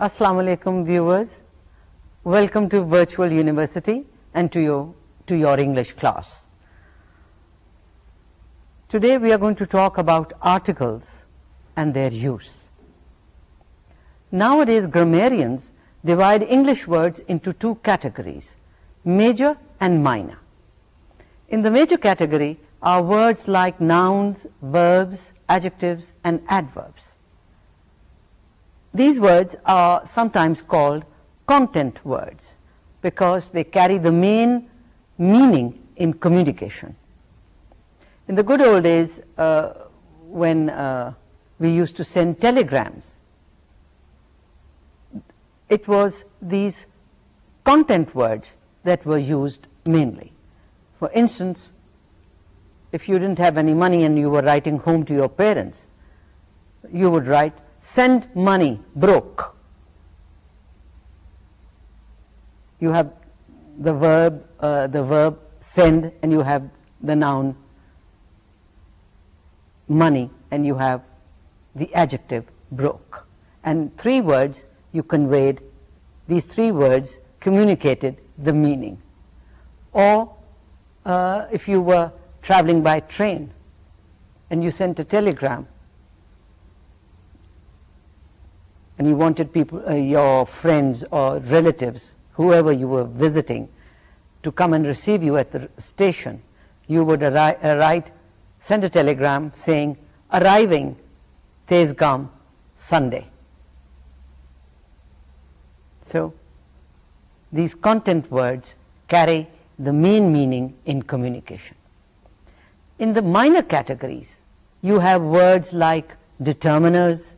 Assalamu alaikum viewers. Welcome to Virtual University and to your English class. Today we are going to talk about articles and their use. Nowadays grammarians divide English words into two categories, major and minor. In the major category are words like nouns, verbs, adjectives and adverbs. These words are sometimes called content words because they carry the main meaning in communication. In the good old days, when we used to send telegrams, it was these content words that were used mainly. For instance, if you didn't have any money and you were writing home to your parents, you would write, "Send money, broke." You have the verb send, and you have the noun money, and you have the adjective broke. And three words you conveyed, these three words communicated the meaning. Or if you were traveling by train and you sent a telegram, and you wanted people, your friends or relatives, whoever you were visiting, to come and receive you at the station, you would send a telegram saying, "Arriving Tezgam Sunday." So these content words carry the main meaning in communication. In the minor categories, you have words like determiners,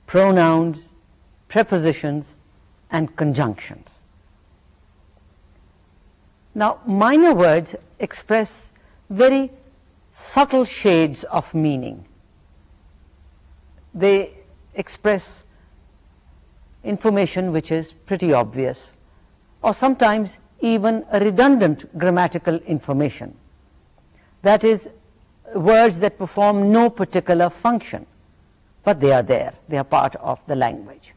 pronouns, prepositions and conjunctions. Now minor words express very subtle shades of meaning. They express information which is pretty obvious, or sometimes even a redundant grammatical information. That is, words that perform no particular function, but they are there, they are part of the language.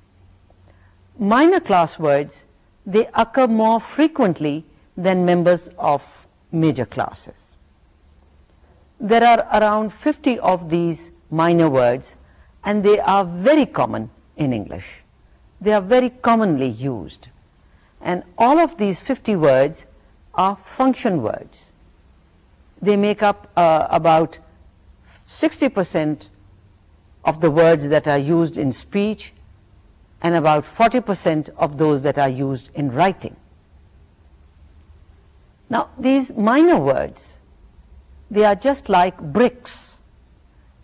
Minor class words, they occur more frequently than members of major classes. There are around 50 of these minor words, and they are very common in English. They are very commonly used. And all of these 50 words are function words. They make up about 60% of the words that are used in speech and about 40% of those that are used in writing. Now these minor words, they are just like bricks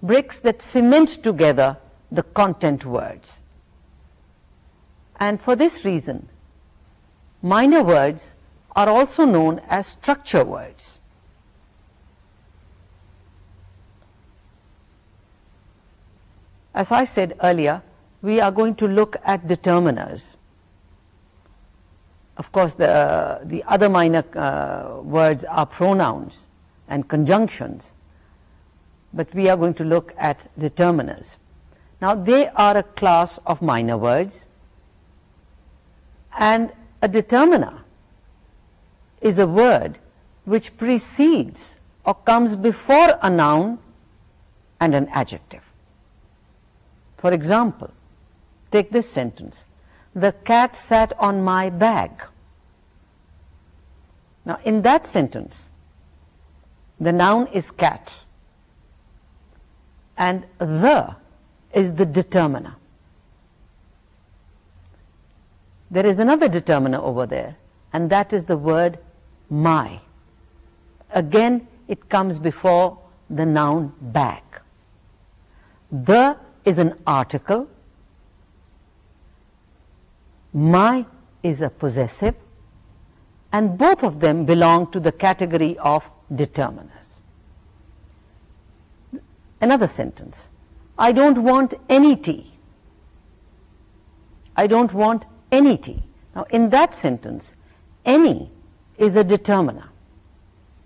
that cement together the content words. And for this reason, minor words are also known as structure words. As I said earlier, we are going to look at determiners. Of course, the other minor words are pronouns and conjunctions, but we are going to look at determiners. Now, they are a class of minor words, and a determiner is a word which precedes or comes before a noun and an adjective. For example, take this sentence, "The cat sat on my bag." Now in that sentence, the noun is cat and the is the determiner. There is another determiner over there, and that is the word my. Again, it comes before the noun bag. The is an article, my is a possessive, and both of them belong to the category of determiners. Another sentence, "I don't want any tea." I don't want any tea. Now in that sentence, any is a determiner.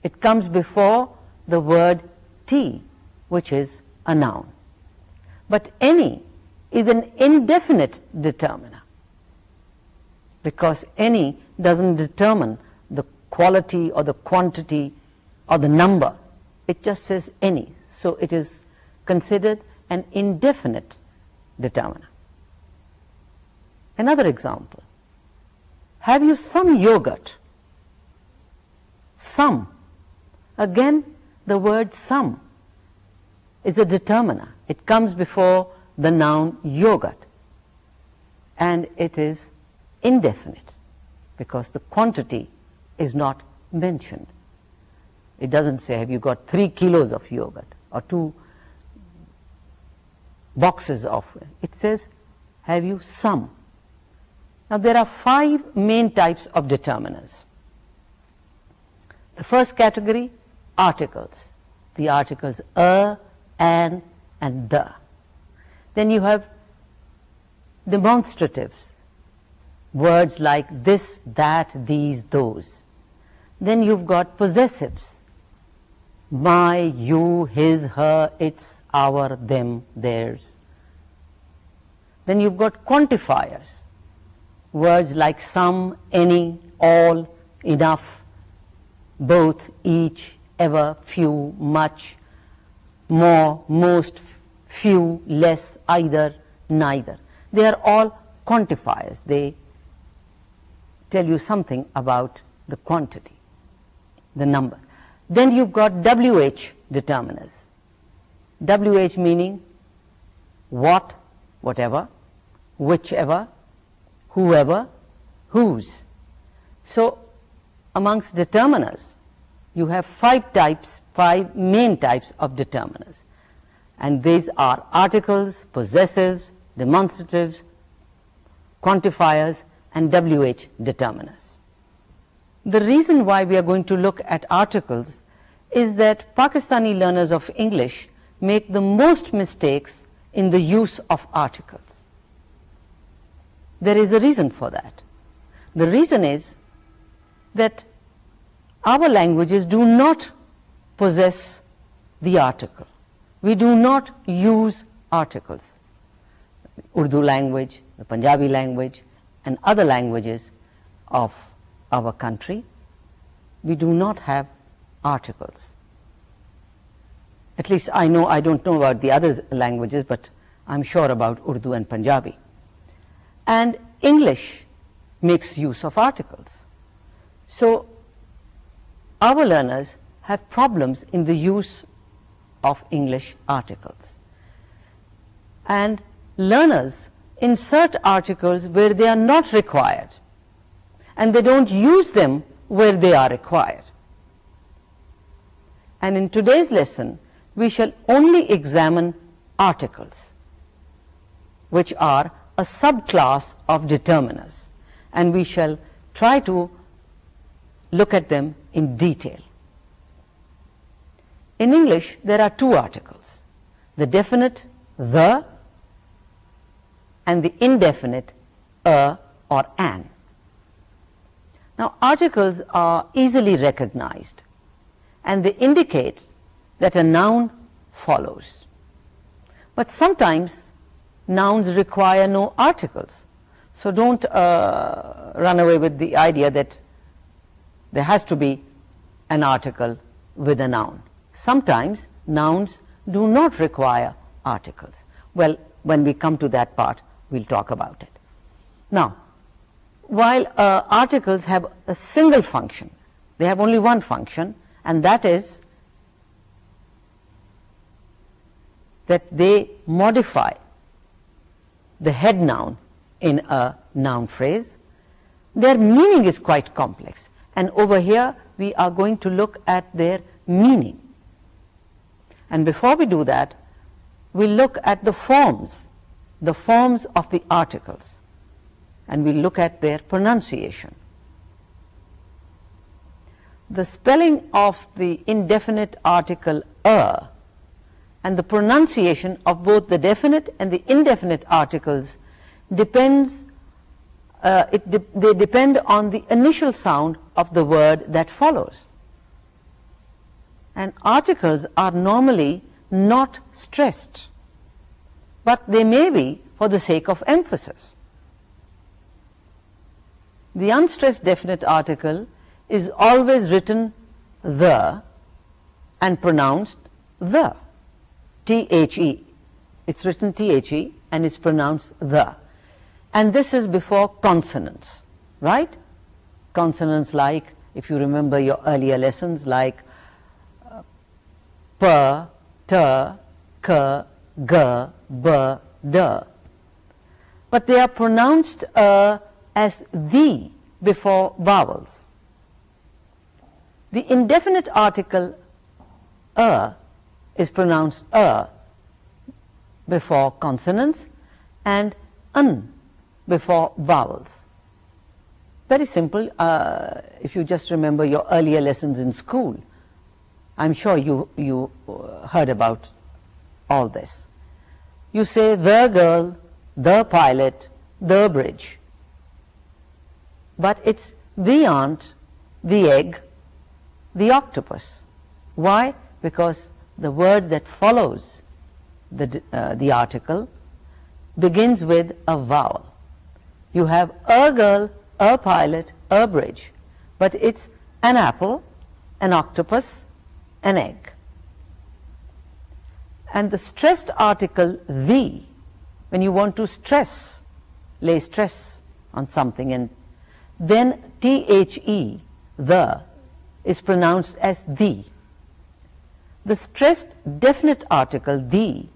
It comes before the word tea, which is a noun. But any is an indefinite determiner, because any doesn't determine the quality or the quantity or the number. It just says any. So it is considered an indefinite determiner. Another example. Have you some yogurt? Some. Again, the word some is a determiner. It comes before the noun yogurt, and it is indefinite because the quantity is not mentioned. It doesn't say, have you got 3 kilos of yogurt or 2 boxes of it. It says, have you some? Now, there are 5 main types of determiners. The first category, articles. The articles a, an, and the. Then you have demonstratives, words like this, that, these, those. Then you've got possessives, my, you, his, her, its, our, them, theirs. Then you've got quantifiers, words like some, any, all, enough, both, each, ever, few, much, more, most, few, less, either, neither. They are all quantifiers. They tell you something about the quantity, the number. Then you've got WH determiners. WH meaning what, whatever, whichever, whoever, whose. So amongst determiners, you have 5 types, 5 main types of determiners. And these are articles, possessives, demonstratives, quantifiers, and WH determiners. The reason why we are going to look at articles is that Pakistani learners of English make the most mistakes in the use of articles. There is a reason for that. The reason is that our languages do not possess the article. We do not use articles. Urdu language, the Punjabi language, and other languages of our country, we do not have articles. At least I don't know about the other languages, but I'm sure about Urdu and Punjabi. And English makes use of articles. So our learners have problems in the use of English articles. And learners insert articles where they are not required, and they don't use them where they are required. And in today's lesson, we shall only examine articles, which are a subclass of determiners, and we shall try to look at them in detail. In English, there are 2 articles, the definite the and the indefinite a or an. Now, articles are easily recognized, and they indicate that a noun follows. But sometimes nouns require no articles. So don't run away with the idea that there has to be an article with a noun. Sometimes nouns do not require articles. Well, when we come to that part, we'll talk about it. Now, while articles have a single function, they have only one function, and that is that they modify the head noun in a noun phrase. Their meaning is quite complex, and over here we are going to look at their meaning. And before we do that, we'll look at the forms of the articles, and we'll look at their pronunciation. The spelling of the indefinite article a and the pronunciation of both the definite and the indefinite articles depends, they depend on the initial sound of the word that follows. And articles are normally not stressed, but they may be for the sake of emphasis. The unstressed definite article is always written the and pronounced the, T-H-E. It's written T-H-E and it's pronounced the. And this is before consonants, right? Consonants like, if you remember your earlier lessons, like p, t, k, g, b, d. But they are pronounced as the before vowels. The indefinite article is pronounced before consonants and un before vowels. Very simple. If you just remember your earlier lessons in school, I'm sure you heard about all this. You say the girl, the pilot, the bridge. But it's the aunt, the egg, the octopus. Why? Because the word that follows the article begins with a vowel. You have a girl, a pilot, a bridge, but it's an apple, an octopus, an egg. And the stressed article the, when you want to stress, lay stress on something, and then T-H-E, the, is pronounced as the. The stressed definite article the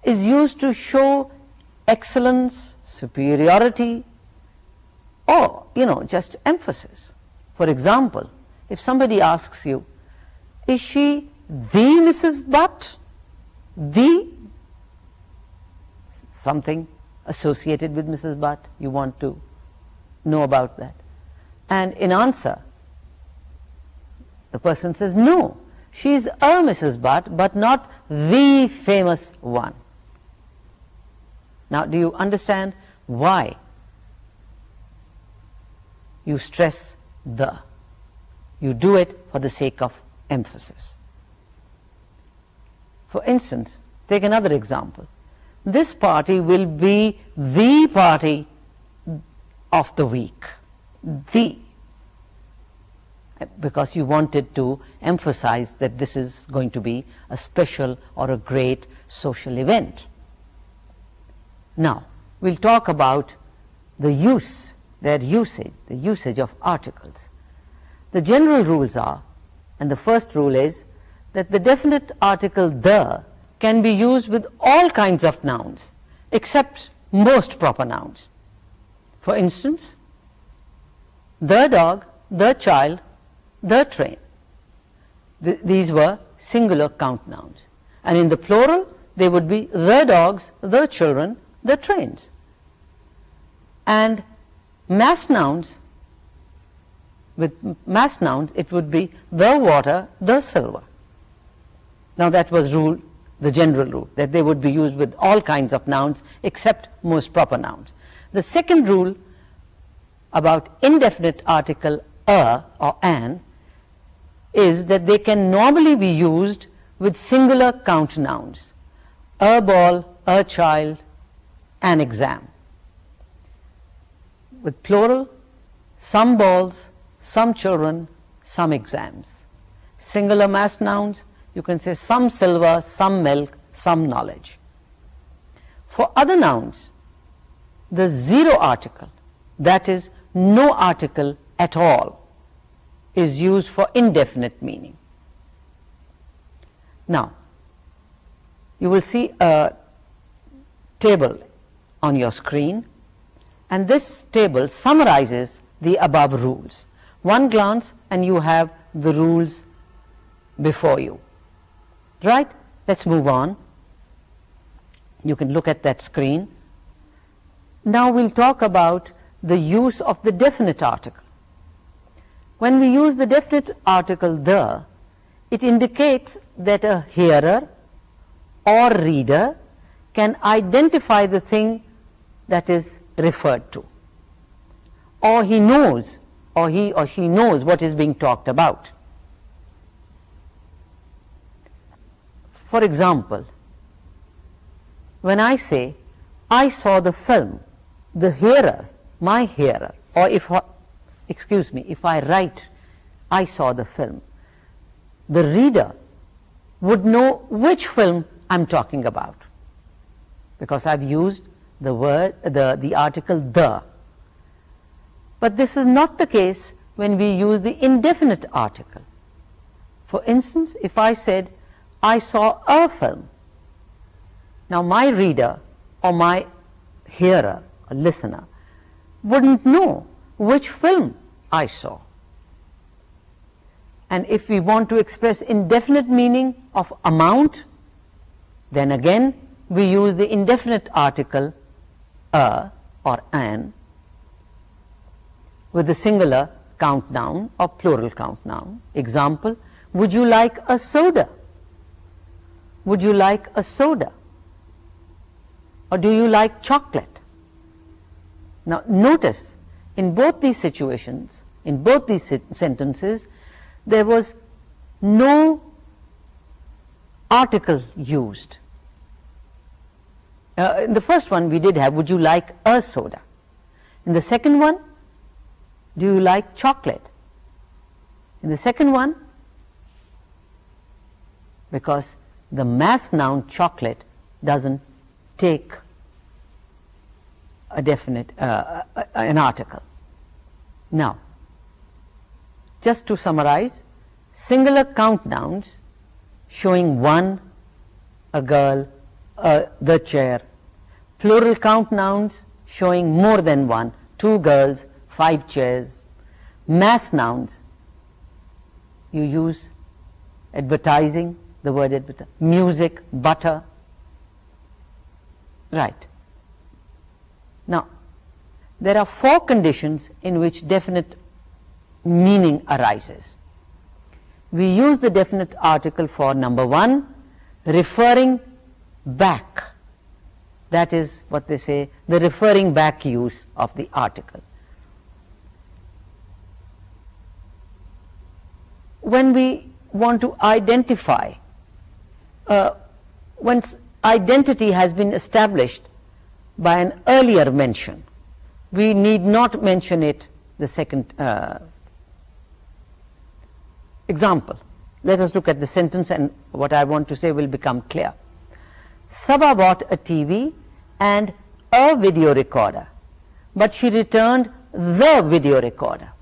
is used to show excellence, superiority, or just emphasis. For example, if somebody asks you, is she the Mrs. Butt? The something associated with Mrs. Butt, you want to know about that. And in answer, the person says, no, she is a Mrs. Butt, but not the famous one. Now, do you understand why you stress the? You do it for the sake of emphasis. For instance, take another example. This party will be the party of the week. The. Because you wanted to emphasize that this is going to be a special or a great social event. Now, we'll talk about the use, their usage, the usage of articles. The general rules are, and the first rule is, that the definite article the can be used with all kinds of nouns except most proper nouns. For instance, the dog, the child, the train. These were singular count nouns. And in the plural, they would be the dogs, the children, the trains. And mass nouns, with mass nouns, it would be the water, the silver. Now that was rule, the general rule, that they would be used with all kinds of nouns except most proper nouns. The second rule about indefinite article a or an is that they can normally be used with singular count nouns. A ball, a child, an exam. With plural, some balls, some children, some exams. Singular mass nouns, you can say some silver, some milk, some knowledge. For other nouns, the zero article, that is no article at all, is used for indefinite meaning. Now, you will see a table on your screen, and this table summarizes the above rules. One glance and you have the rules before you. Right? Let's move on. You can look at that screen. Now we'll talk about the use of the definite article. When we use the definite article the, it indicates that a hearer or reader can identify the thing that is referred to, or he knows, or he or she knows what is being talked about. For example, when I say, I saw the film, the hearer, my hearer, or if I write, I saw the film, the reader would know which film I'm talking about, because I've used the word, the article the. But this is not the case when we use the indefinite article. For instance, if I said, I saw a film, now my reader or my hearer or listener wouldn't know which film I saw. And if we want to express indefinite meaning of amount, then again we use the indefinite article a or an with the singular count noun or plural count noun. Example, would you like a soda? Would you like a soda? Or do you like chocolate? Now notice, in both these situations, in both these sentences, there was no article used. In the first one we did have, would you like a soda? In the second one, do you like chocolate? In the second one, because the mass noun chocolate doesn't take a definite, an article. Now, just to summarize, singular count nouns showing one, a girl, the chair. Plural count nouns showing more than one, 2 girls, 5 chairs. Mass nouns, you use advertising, the word advertising, music, butter. Right. Now, there are 4 conditions in which definite meaning arises. We use the definite article for number 1, referring back. That is what they say, the referring back use of the article. When we want to identify, once identity has been established by an earlier mention, we need not mention it the second example. Let us look at the sentence, and what I want to say will become clear. Sabha bought a TV and a video recorder, but she returned the video recorder.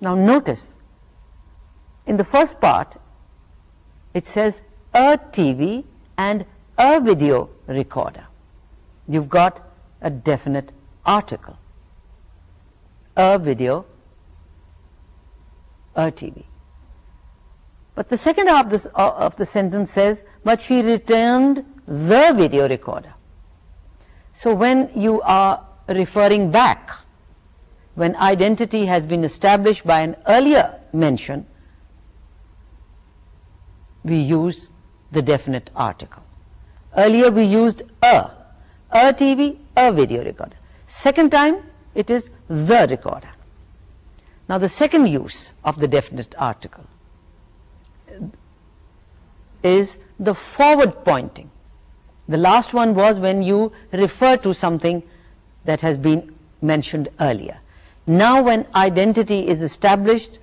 Now notice, in the first part, it says a TV and a video recorder. You've got a definite article. A video, a TV. But the second half of the sentence says, but she returned the video recorder. So when you are referring back, when identity has been established by an earlier mention, we use the definite article. Earlier we used a TV, a video recorder. Second time it is the recorder. Now the second use of the definite article is the forward pointing. The last one was when you refer to something that has been mentioned earlier. Now when identity is established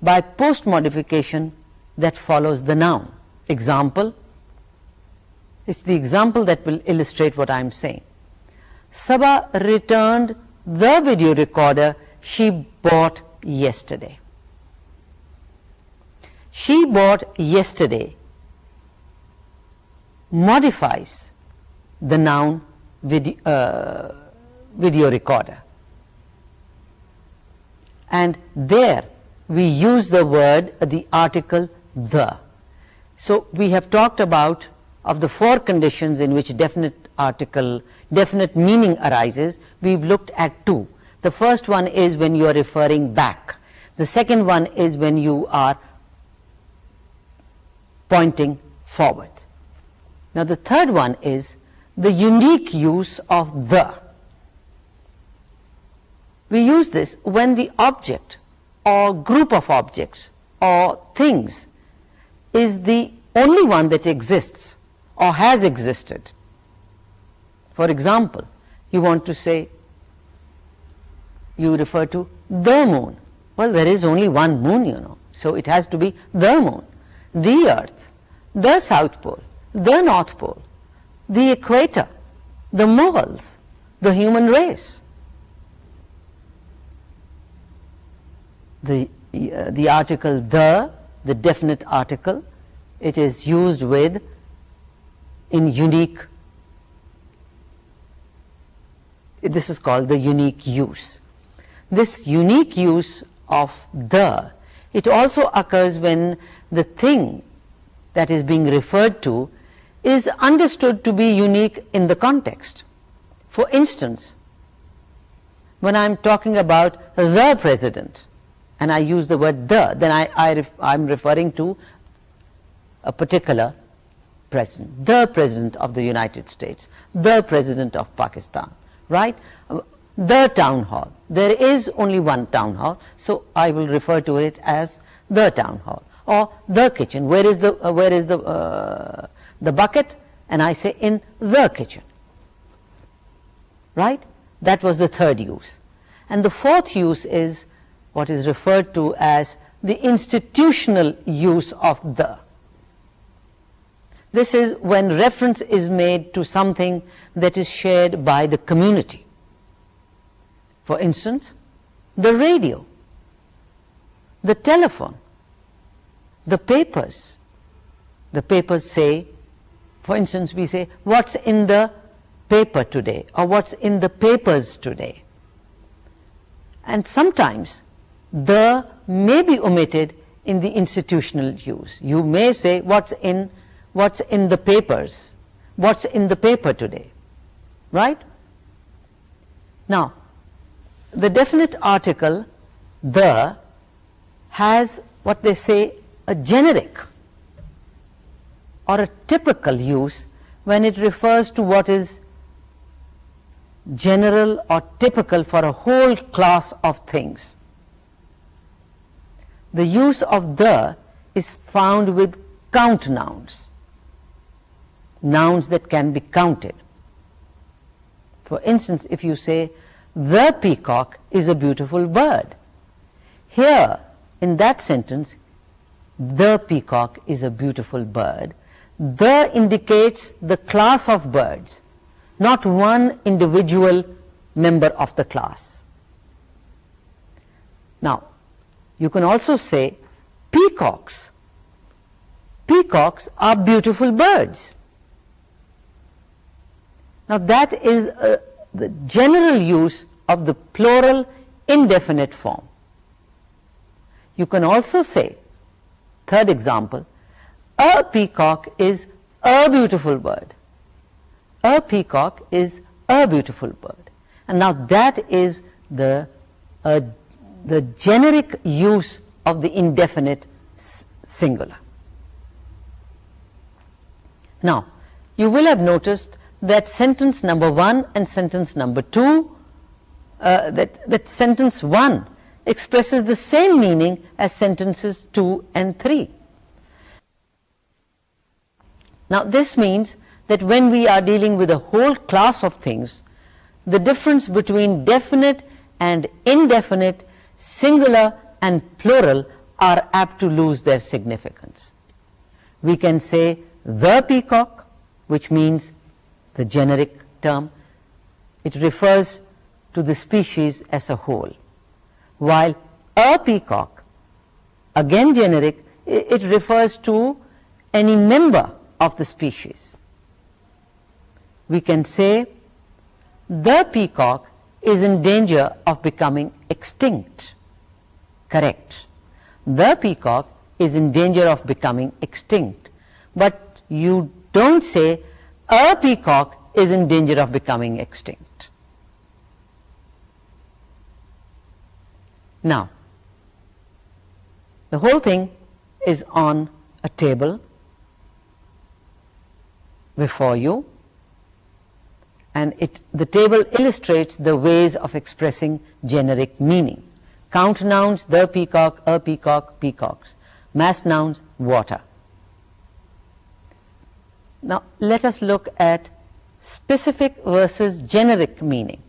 by post modification that follows the noun. Example, it's the example that will illustrate what I'm saying. Sabha returned the video recorder she bought yesterday. She bought yesterday modifies the noun video recorder, and there we use the word, the article the. So we have talked about, of the 4 conditions in which definite article, definite meaning arises, we've looked at 2. The first one is when you are referring back. The second one is when you are pointing forward. Now the third one is the unique use of the. We use this when the object or group of objects or things is the only one that exists or has existed For example, you want to say, you refer to the moon. Well, there is only one moon, you know, so it has to be the moon, the earth, the South Pole, the North Pole, the equator, the moles, the human race. The article the definite article, it is used with in unique, this is called the unique use. This unique use of the, it also occurs when the thing that is being referred to is understood to be unique in the context. For instance, when I'm talking about the president and I use the word the, then I'm referring to a particular president, the president of the United States, the president of Pakistan, right? The town hall. There is only one town hall, so I will refer to it as the town hall. Or the kitchen. Where is the bucket? And I say in the kitchen. Right? That was the third use. And the fourth use is what is referred to as the institutional use of the. This is when reference is made to something that is shared by the community. For instance, the radio, the telephone, the papers. The papers say, for instance, we say, what's in the paper today, or what's in the papers today. And sometimes the may be omitted in the institutional use. You may say, what's in the papers, what's in the paper today, right? Now, the definite article the has what they say a generic or a typical use when it refers to what is general or typical for a whole class of things. The use of the is found with count nouns, nouns that can be counted. For instance, if you say, the peacock is a beautiful bird. Here, in that sentence, the peacock is a beautiful bird. The indicates the class of birds, not one individual member of the class. Now, you can also say, peacocks. Peacocks are beautiful birds. Now, that is the general use of the plural indefinite form. You can also say, third example, a peacock is a beautiful bird. A peacock is a beautiful bird. And now that is the generic use of the indefinite singular. Now, you will have noticed that sentence number 1 and sentence number 2, that sentence 1 expresses the same meaning as sentences 2 and 3. Now, this means that when we are dealing with a whole class of things, the difference between definite and indefinite, singular and plural are apt to lose their significance. We can say the peacock, which means the generic term. It refers to the species as a whole, while a peacock, again generic, it refers to any member of the species. We can say the peacock is in danger of becoming extinct. Correct. The peacock is in danger of becoming extinct. But you don't say a peacock is in danger of becoming extinct. Now, the whole thing is on a table before you, and the table illustrates the ways of expressing generic meaning. Count nouns, the peacock, a peacock, peacocks. Mass nouns, water. Now, let us look at specific versus generic meaning.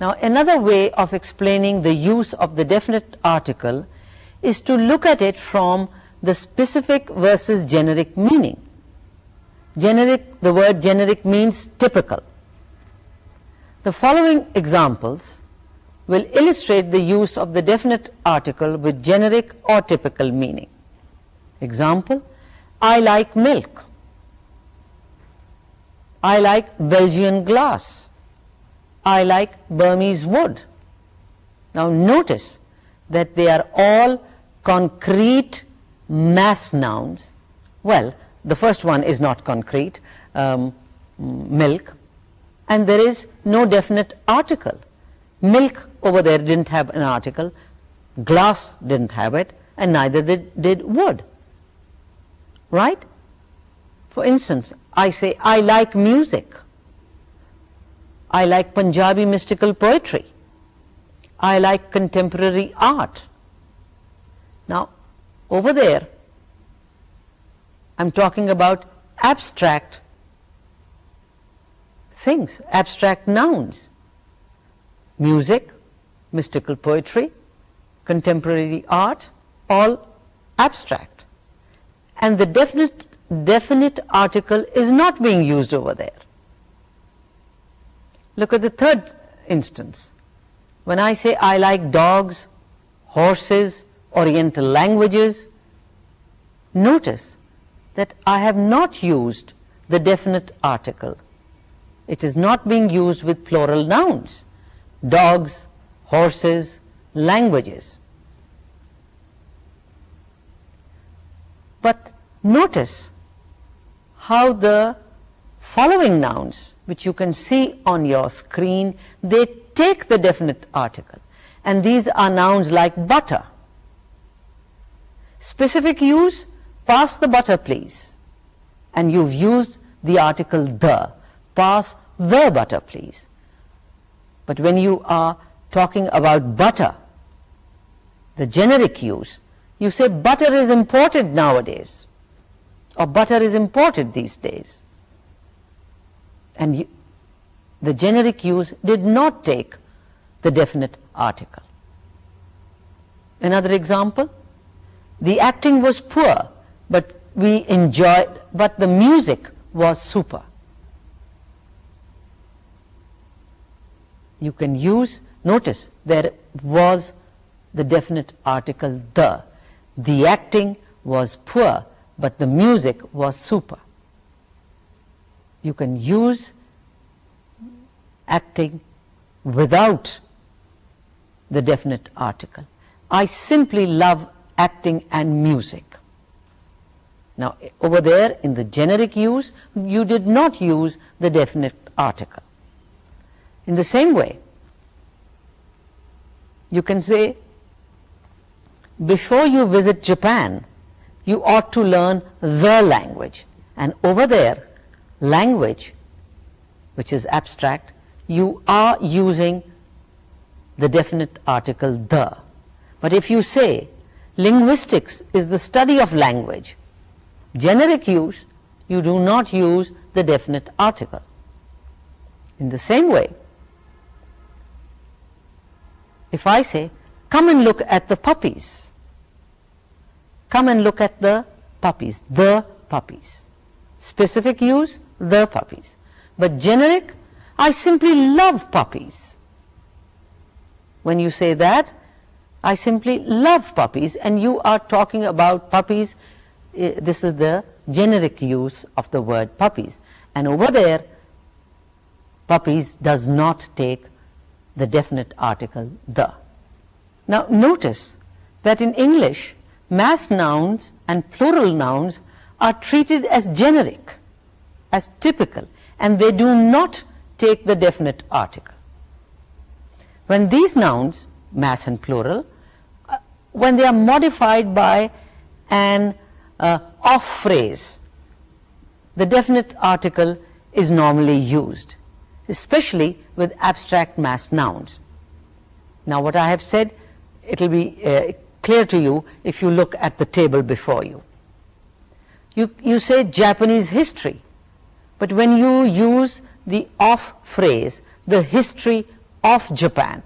Now, another way of explaining the use of the definite article is to look at it from the specific versus generic meaning. Generic, the word generic means typical. The following examples will illustrate the use of the definite article with generic or typical meaning. Example, I like milk. I like Belgian glass. I like Burmese wood. Now notice that they are all concrete mass nouns. Well, the first one is not concrete, milk, and there is no definite article. Milk over there didn't have an article, glass didn't have it, and neither did wood. Right? For instance, I say, I like music. I like Punjabi mystical poetry. I like contemporary art. Now, over there, I'm talking about abstract things, abstract nouns. Music, mystical poetry, contemporary art, all abstract. And the definite article is not being used over there. Look at the third instance. When I say I like dogs, horses, Oriental languages, notice that I have not used the definite article. It is not being used with plural nouns. Dogs, horses, languages. But notice how the following nouns, which you can see on your screen, they take the definite article. And these are nouns like butter. Specific use, pass the butter please. And you've used the article the. Pass the butter please. But when you are talking about butter, the generic use, you say butter is imported nowadays, or butter is imported these days. And the generic use did not take the definite article. Another example, the acting was poor, but we enjoyed, but the music was super. You can use, notice there was the definite article the. The acting was poor, but the music was super. You can use acting without the definite article. I simply love acting and music. Now, over there in the generic use, you did not use the definite article. In the same way, you can say, before you visit Japan, you ought to learn the language. And over there, language, which is abstract, you are using the definite article the. But if you say, linguistics is the study of language, generic use, you do not use the definite article. In the same way, if I say, come and look at the puppies, come and look at the puppies, the puppies. Specific use, the puppies. But generic, I simply love puppies. When you say that, I simply love puppies, and you are talking about puppies, this is the generic use of the word puppies. And over there, puppies does not take the definite article the. Now notice that in English, mass nouns and plural nouns are treated as generic, as typical, and they do not take the definite article. When these nouns, mass and plural, when they are modified by an off phrase, the definite article is normally used, especially with abstract mass nouns. Now what I have said, it will be clear to you if you look at the table before you. You say Japanese history. But when you use the of phrase, the history of Japan,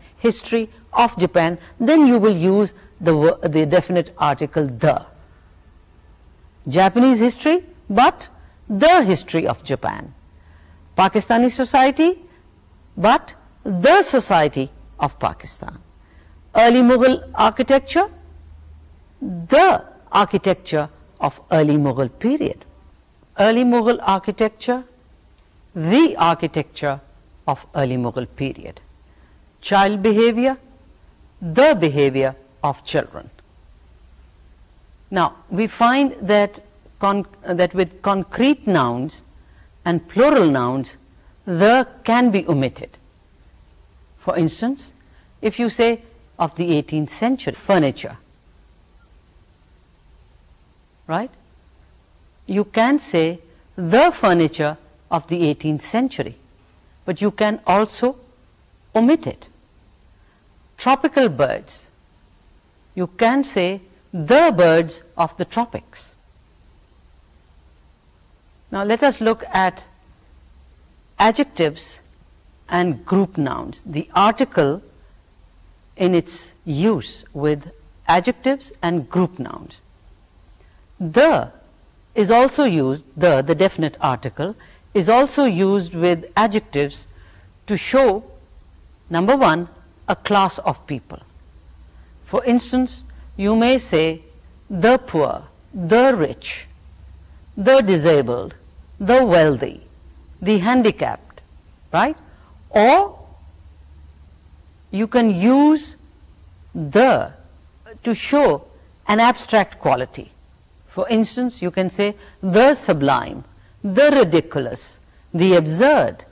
then you will use the definite article the. Japanese history, but the history of Japan. Pakistani society, but the society of Pakistan. Early Mughal architecture, the architecture of early Mughal period. Early Mughal architecture, the architecture of early Mughal period. Child behavior, the behavior of children. Now, we find that with concrete nouns and plural nouns, the can be omitted. For instance, if you say of the 18th century, furniture, right? You can say the furniture of the 18th century, but you can also omit it. Tropical birds, you can say the birds of the tropics. Now let us look at adjectives and group nouns. The article in its use with adjectives and group nouns. The is also used, the definite article, is also used with adjectives to show, number one, a class of people. For instance, you may say the poor, the rich, the disabled, the wealthy, the handicapped, right? Or you can use the to show an abstract quality. For instance, you can say the sublime, the ridiculous, the absurd.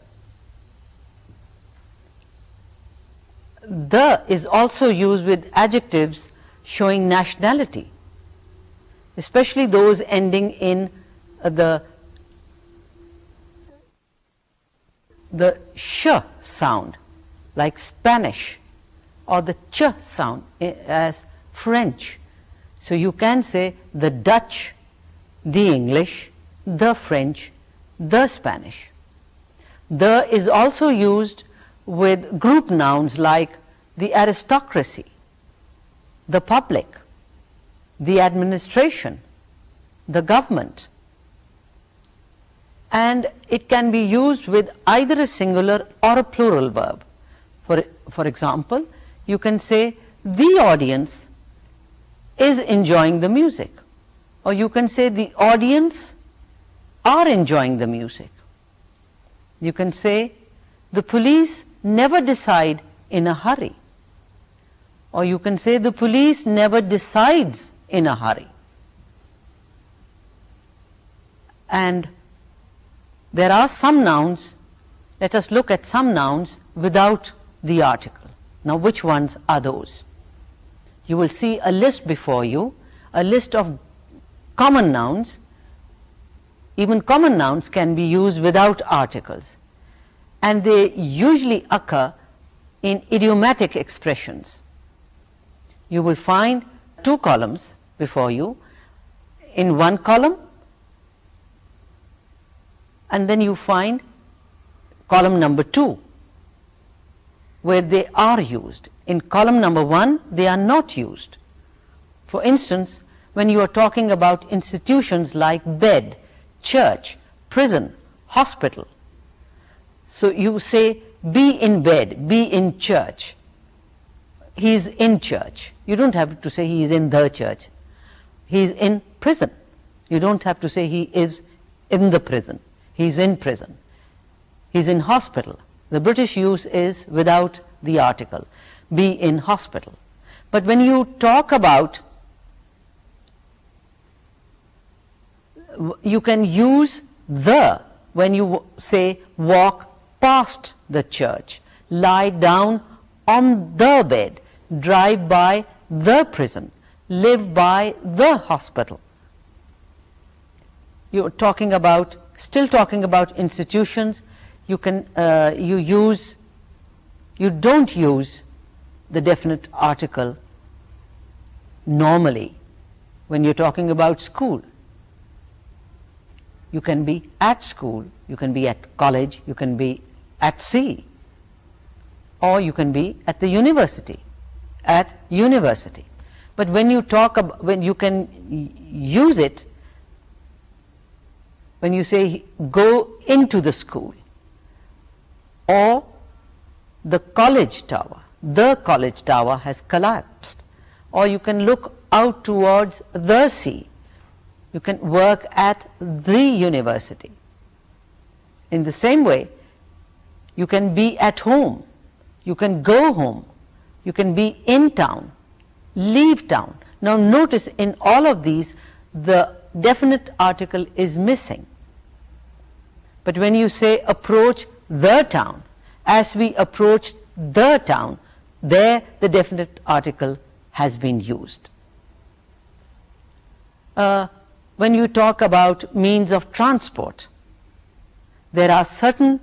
The is also used with adjectives showing nationality, especially those ending in the sh sound, like Spanish, or the ch sound as French. So you can say the Dutch, the English, the French, the Spanish. The is also used with group nouns like the aristocracy, the public, the administration, the government. And it can be used with either a singular or a plural verb. For example, you can say the audience is enjoying the music, or you can say the audience are enjoying the music. You can say the police never decide in a hurry, or you can say the police never decides in a hurry. And there are some nouns, let us look at some nouns without the article. Now, which ones are those? You will see a list before you, a list of common nouns. Even common nouns can be used without articles, and they usually occur in idiomatic expressions. You will find two columns before you. In one column, and then you find column number 2, where they are used. In column number 1, they are not used. For instance, when you are talking about institutions like bed, church, prison, hospital, so you say be in bed, be in church, he is in church. You don't have to say he is in the church. He is in prison. You don't have to say he is in the prison. He is in prison. He is in hospital. The British use is without the article, be in hospital. But when you talk about, you can use the when you say walk past the church, lie down on the bed, drive by the prison, live by the hospital. You're talking about, still talking about institutions. You can you don't use the definite article normally when you're talking about school. You can be at school, You can be at college, you can be at sea, or you can be at the university, But when you talk about, when you can use it, when you say go into the school, or the college tower has collapsed, or you can look out towards the sea, you can work at the university. In the same way, you can be at home, you can go home, you can be in town, leave town. Now notice in all of these the definite article is missing. But when you say approach the town, as we approach the town, there the definite article has been used. When you talk about means of transport, there are certain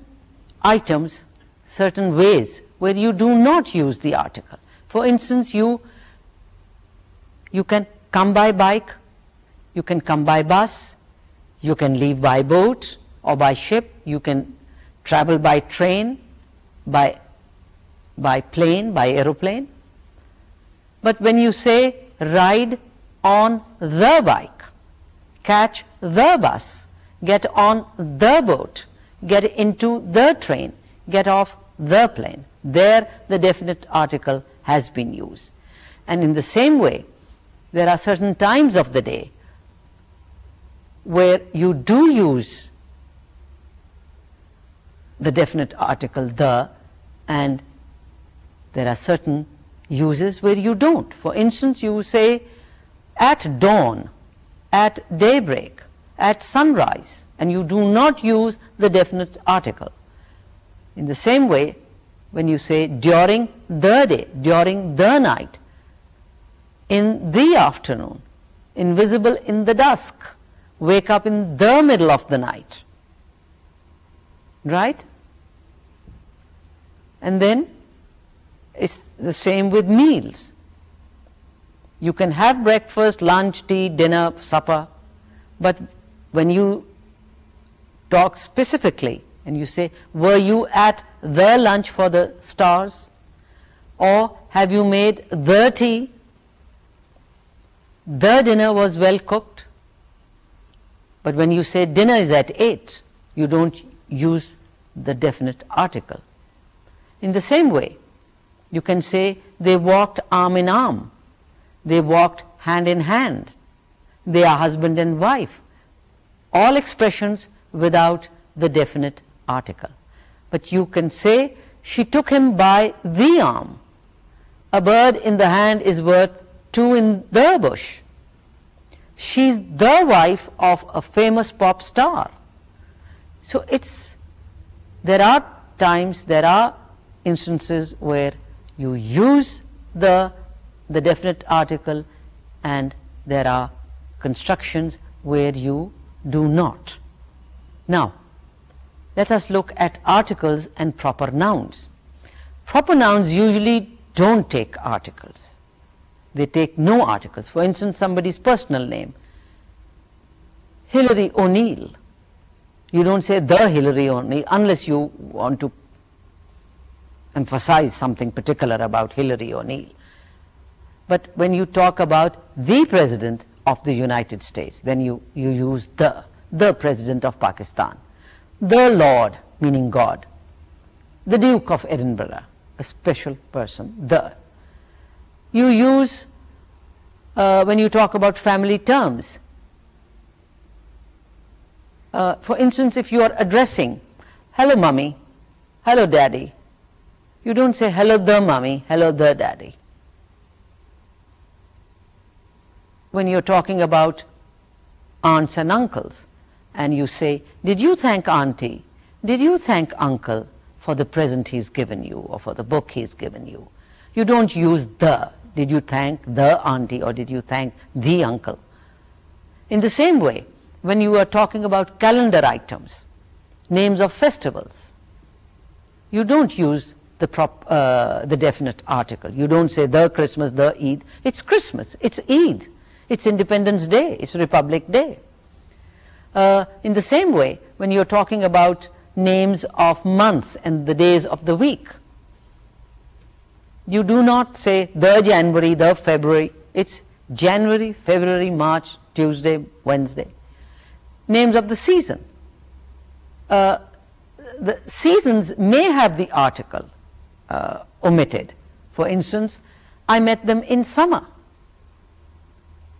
items, certain ways where you do not use the article. For instance, you can come by bike, you can come by bus, you can leave by boat or by ship, you can travel by train, by plane, by aeroplane. But when you say ride on the bike, catch the bus, get on the boat, get into the train, get off the plane, there the definite article has been used. And in the same way, there are certain times of the day where you do use the definite article the, and there are certain uses where you don't. For instance, you say at dawn, at daybreak, at sunrise, and you do not use the definite article. In the same way, when you say during the day, during the night, in the afternoon, invisible in the dusk, wake up in the middle of the night, right? And then it's the same with meals. You can have breakfast, lunch, tea, dinner, supper, but when you talk specifically and you say, were you at the lunch for the stars, or have you made the tea, the dinner was well cooked? But when you say dinner is at 8, you don't use the definite article. In the same way, you can say they walked arm in arm, they walked hand in hand, they are husband and wife. All expressions without the definite article. But you can say she took him by the arm. A bird in the hand is worth two in the bush. She's the wife of a famous pop star. So there are times, there are instances where you use the definite article, and there are constructions where you do not. Now, let us look at articles and proper nouns. Proper nouns usually don't take articles. They take no articles. For instance, somebody's personal name, Hillary O'Neill. You don't say the Hillary O'Neill unless you want to emphasize something particular about Hillary O'Neill. But when you talk about the President of the United States, then you use the President of Pakistan, the Lord, meaning God, the Duke of Edinburgh, a special person, the. You use, when you talk about family terms, for instance, if you are addressing, hello mummy, hello daddy, you don't say hello the mummy, hello the daddy. When you're talking about aunts and uncles, and you say, did you thank auntie, did you thank uncle for the present he's given you, or for the book he's given you? You don't use the. Did you thank the auntie, or did you thank the uncle? In the same way, when you are talking about calendar items, names of festivals, you don't use the definite article. You don't say the Christmas, the Eid. It's Christmas, it's Eid, it's Independence Day, it's Republic Day. In the same way, when you're talking about names of months and the days of the week, you do not say the January, the February. It's January, February, March, Tuesday, Wednesday. Names of the season. The seasons may have the article omitted. For instance, I met them in summer.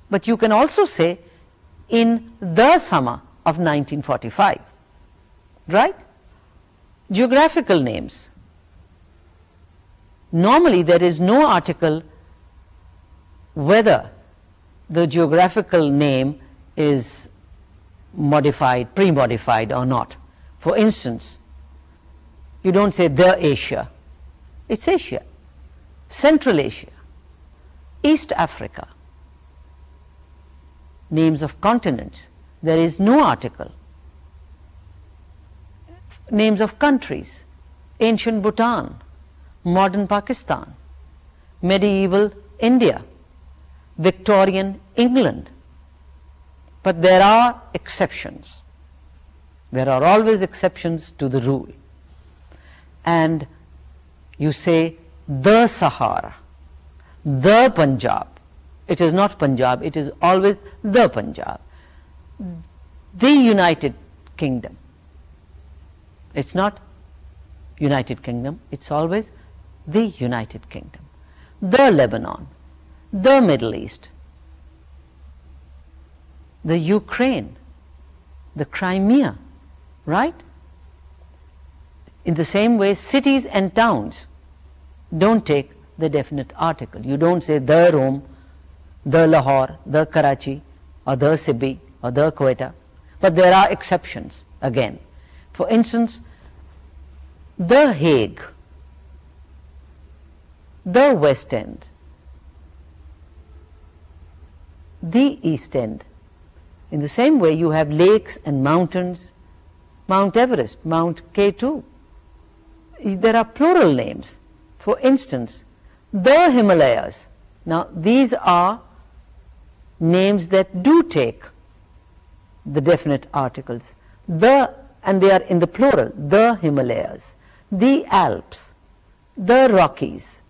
But you can also say in the summer of 1945. Right? Geographical names. Normally there is no article whether the geographical name is modified, pre-modified or not. For instance, you don't say the Asia, it's Asia, Central Asia, East Africa. Names of continents, there is no article. Names of countries, ancient Bhutan, modern Pakistan, medieval India, Victorian England. But there are exceptions. There are always exceptions to the rule. And you say the Sahara, the Punjab. It is not Punjab, it is always the Punjab. The United Kingdom. It's not United Kingdom, it's always the United Kingdom. The Lebanon, the Middle East, the Ukraine, the Crimea, right? In the same way, cities and towns don't take the definite article. You don't say the Rome, the Lahore, the Karachi, or the Sibbi, or the Quetta. But there are exceptions again. For instance, the Hague, the West End, the East End. In the same way, you have lakes and mountains, Mount Everest, Mount K2. There are plural names. For instance, the Himalayas. Now, these are names that do take the definite articles. And they are in the plural, the Himalayas, the Alps, the Rockies.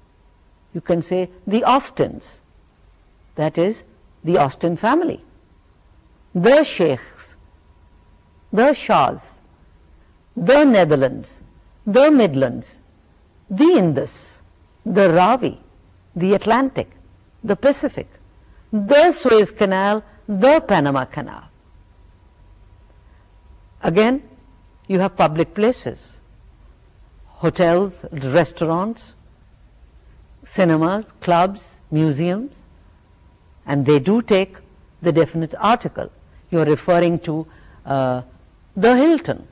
You can say the Austins, that is the Austin family, the Sheikhs, the Shahs, the Netherlands, the Midlands, the Indus, the Ravi, the Atlantic, the Pacific, the Suez Canal, the Panama Canal. Again, you have public places, hotels, restaurants, cinemas, clubs, museums, and they do take the definite article. You are referring to the Hilton.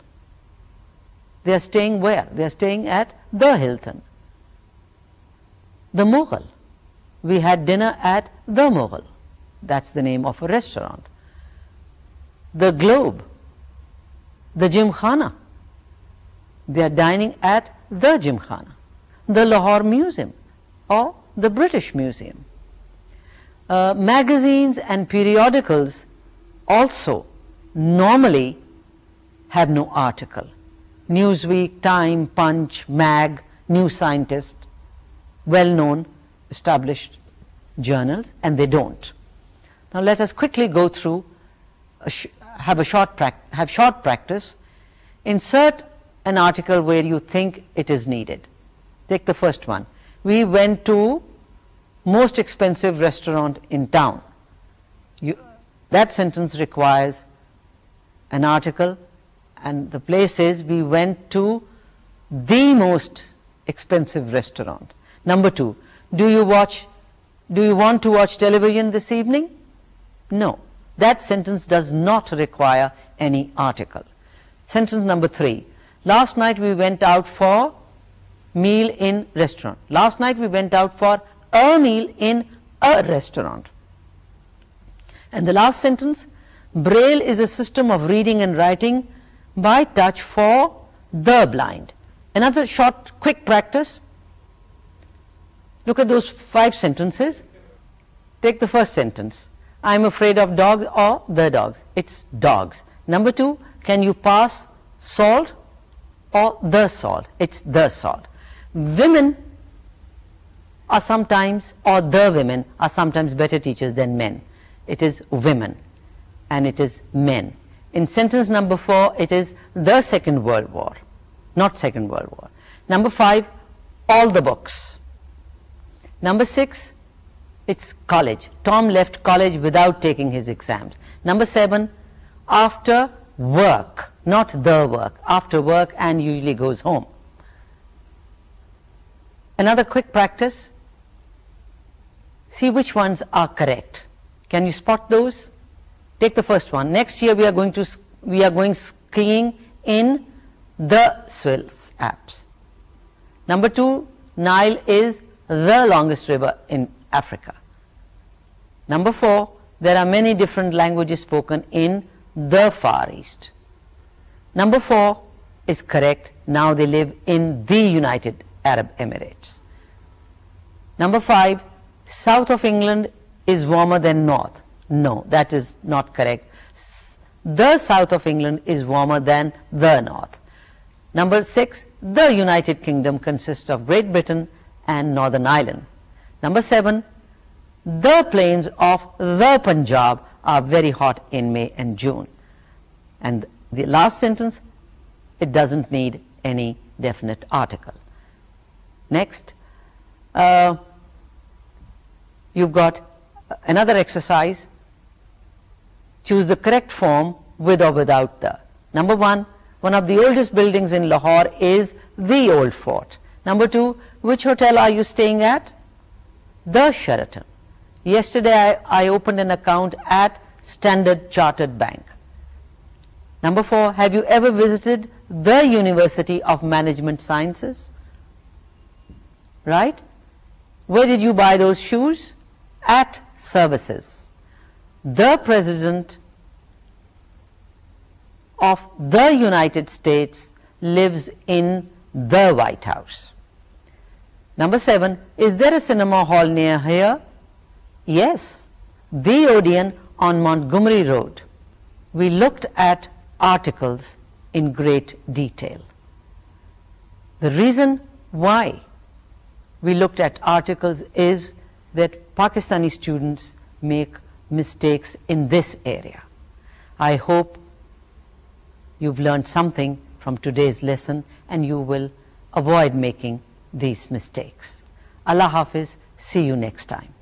They are staying where? They are staying at the Hilton. The Mughal. We had dinner at the Mughal. That's the name of a restaurant. The Globe. The Gymkhana. They are dining at the Gymkhana. The Lahore Museum or the British Museum. Magazines and periodicals also normally have no article. Newsweek, Time, Punch, Mag, New Scientist, well-known established journals, and they don't. Now let us quickly go through, have short practice. Insert an article where you think it is needed. Take the first one. We went to most expensive restaurant in town. That sentence requires an article, and the place is we went to the most expensive restaurant. Number two, do you want to watch television this evening? No. That sentence does not require any article. Sentence number three, last night we went out for meal in restaurant. Last night we went out for a meal in a restaurant. And the last sentence, Braille is a system of reading and writing by touch for the blind. Another short, quick practice. Look at those 5 sentences. Take the first sentence. I'm afraid of dogs or the dogs. It's dogs. Number 2, can you pass salt or the salt? It's the salt. Women are sometimes, or the women are sometimes better teachers than men. It is women and it is men. In sentence number 4, it is the Second World War, not Second World War. Number 5, all the books. Number 6, it's college. Tom left college without taking his exams. Number 7, after work, not the work, after work and usually goes home. Another quick practice. See which ones are correct. Can you spot those? Take the first one. Next year we are going skiing in the Swills Alps. Number 2, Nile is the longest river in Africa. Number 4, there are many different languages spoken in the Far East. Number 4 is correct. Now they live in the United Arab Emirates. Number 5, south of England is warmer than north. No, that is not correct. The south of England is warmer than the north. Number 6, the United Kingdom consists of Great Britain and Northern Ireland. Number 7, the plains of the Punjab are very hot in May and June. And the last sentence, it doesn't need any definite article. Next, you've got another exercise. Choose the correct form with or without the. Number 1, one of the oldest buildings in Lahore is the Old Fort. Number 2, which hotel are you staying at? The Sheraton. Yesterday I opened an account at Standard Chartered Bank. Number 4, have you ever visited the University of Management Sciences? Right? Where did you buy those shoes? At Services. The President of the United States lives in the White House. Number 7, is there a cinema hall near here? Yes, the Odeon on Montgomery Road. We looked at articles in great detail. The reason why we looked at articles is that Pakistani students make mistakes in this area. I hope you've learned something from today's lesson and you will avoid making these mistakes. Allah Hafiz, see you next time.